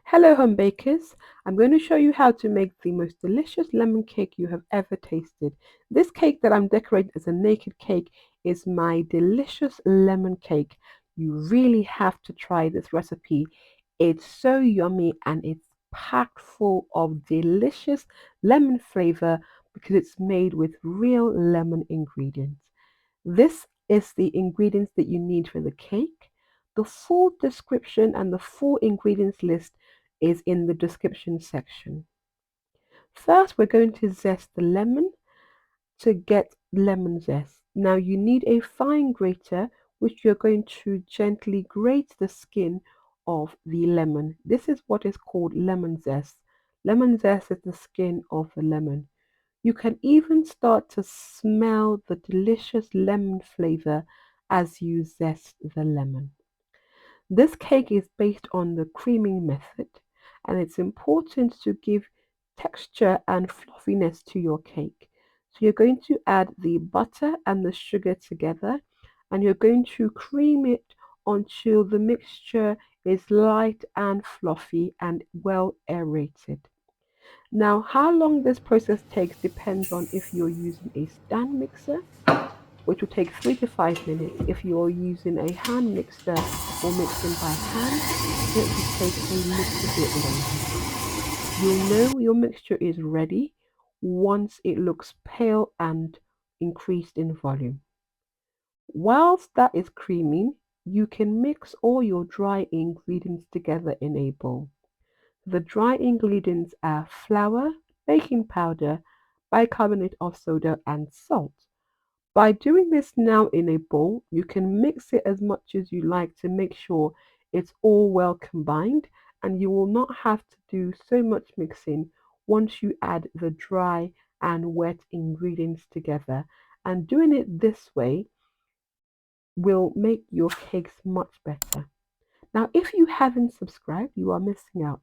Hello home bakers, I'm going to show you how to make the most delicious lemon cake you have ever tasted. This cake that I'm decorating as a naked cake is my delicious lemon cake. You really have to try this recipe. It's so yummy and it's packed full of delicious lemon flavor because it's made with real lemon ingredients. This is the ingredients that you need for the cake. The full description and the full ingredients list is in the description section. First, we're going to zest the lemon to get lemon zest. Now, you need a fine grater which you're going to gently grate the skin of the lemon. This is what is called lemon zest. Lemon zest is the skin of the lemon. You can even start to smell the delicious lemon flavor as you zest the lemon. This cake is based on the creaming method, and it's important to give texture and fluffiness to your cake. So you're going to add the butter and the sugar together, and you're going to cream it until the mixture is light and fluffy and well aerated. Now, how long this process takes depends on if you're using a stand mixer, which will take 3 to 5 minutes. If you're using a hand mixer or mixing by hand, it will take a little bit longer. You'll know your mixture is ready once it looks pale and increased in volume. Whilst that is creaming, you can mix all your dry ingredients together in a bowl. The dry ingredients are flour, baking powder, bicarbonate of soda, and salt. By doing this now in a bowl, you can mix it as much as you like to make sure it's all well combined, and you will not have to do so much mixing once you add the dry and wet ingredients together. And doing it this way will make your cakes much better. Now, if you haven't subscribed, you are missing out.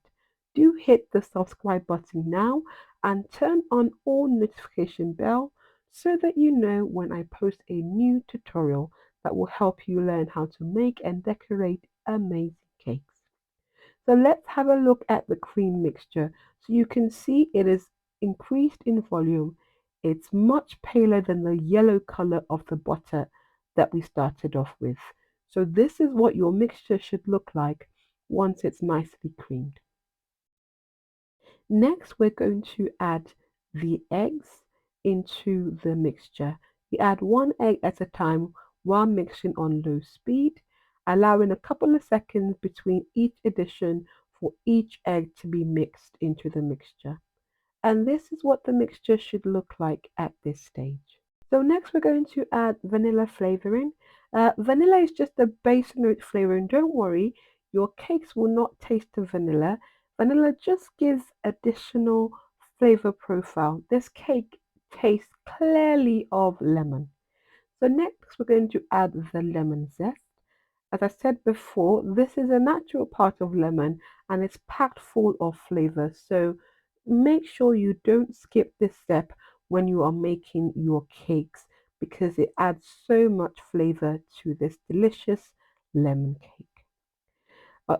Do hit the subscribe button now and turn on all notification bell so that you know when I post a new tutorial that will help you learn how to make and decorate amazing cakes. So let's have a look at the cream mixture. So you can see it is increased in volume. It's much paler than the yellow color of the butter that we started off with. So this is what your mixture should look like once it's nicely creamed. Next, we're going to add the eggs into the mixture. You add one egg at a time while mixing on low speed, allowing a couple of seconds between each addition for each egg to be mixed into the mixture. And this is what the mixture should look like at this stage. So next we're going to add vanilla flavoring. Vanilla is just a base note flavoring. Don't worry, your cakes will not taste of vanilla. Vanilla just gives additional flavor profile. This cake tastes clearly of lemon. So next we're going to add the lemon zest. As I said before, this is a natural part of lemon and it's packed full of flavor. So make sure you don't skip this step when you are making your cakes because it adds so much flavor to this delicious lemon cake.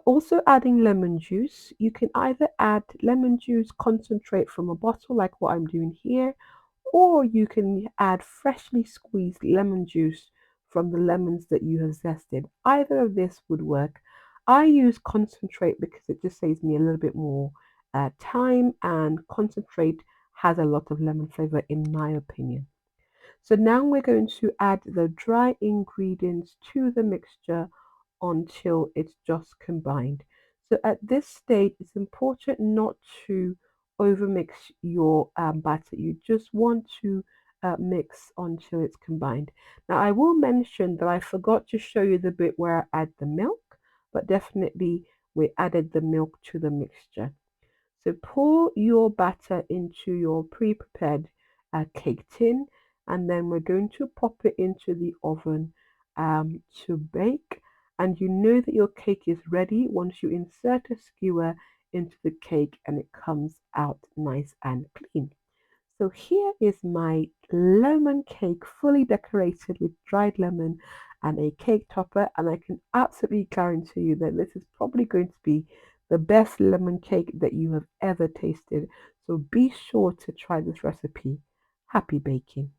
Also adding lemon juice, you can either add lemon juice concentrate from a bottle like what I'm doing here, or you can add freshly squeezed lemon juice from the lemons that you have zested. Either of this would work. I use concentrate because it just saves me a little bit more time, and concentrate has a lot of lemon flavor in my opinion. So now we're going to add the dry ingredients to the mixture until it's just combined. So at this stage, it's important not to overmix your batter. You just want to mix until it's combined. Now I will mention that I forgot to show you the bit where I add the milk, but definitely we added the milk to the mixture. So pour your batter into your pre-prepared cake tin, and then we're going to pop it into the oven to bake. And you know that your cake is ready once you insert a skewer into the cake and it comes out nice and clean. So here is my lemon cake fully decorated with dried lemon and a cake topper, and I can absolutely guarantee you that this is probably going to be the best lemon cake that you have ever tasted. So be sure to try this recipe. Happy baking!